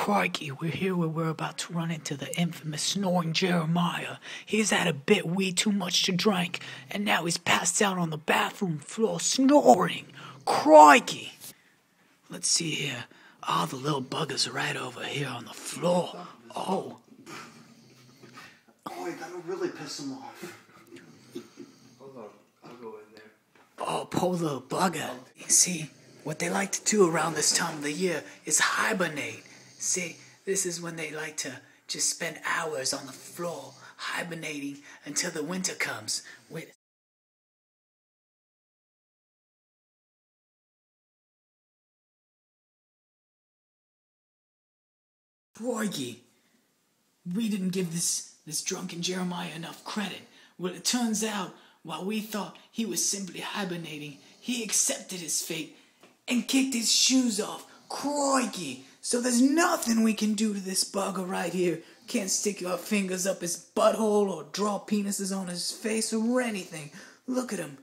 crikey, we're here where we're about to run into the infamous Snoring Jeremiah. He's had a bit way too much to drink, and now he's passed out on the bathroom floor snoring. Crikey! Let's see here. Oh, the little buggers are right over here on the floor. Oh. Oh, that'll really piss him off. Hold on, I'll go in there. Oh, poor little bugger. You see, what they like to do around this time of the year is hibernate. See, this is when they like to just spend hours on the floor hibernating until the winter comes. Wait. Crikey, we didn't give this drunken Jeremiah enough credit. Well, it turns out, while we thought he was simply hibernating, he accepted his fate and kicked his shoes off. Crikey! So there's nothing we can do to this bugger right here. Can't stick our fingers up his butthole or draw penises on his face or anything. Look at him.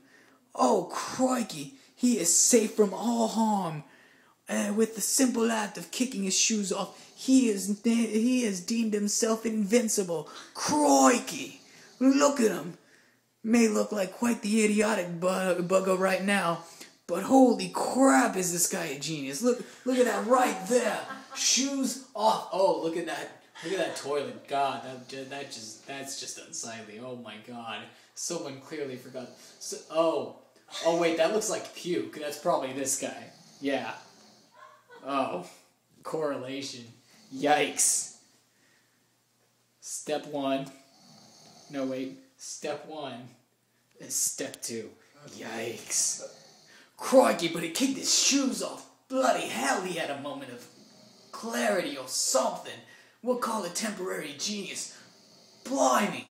Oh, crikey. He is safe from all harm. And with the simple act of kicking his shoes off, he has deemed himself invincible. Crikey! Look at him. May look like quite the idiotic bugger right now, but holy crap, is this guy a genius. Look at that right there. Shoes off. Oh, look at that. Look at that toilet. God, that's just unsightly. Oh my God. Someone clearly forgot. Oh wait, that looks like puke. That's probably this guy. Yeah. Oh, correlation. Yikes. Step 1. No, wait. Step 1 is step 2. Yikes. Crikey, but he kicked his shoes off. Bloody hell, he had a moment of clarity or something. We'll call it temporary genius. Blimey.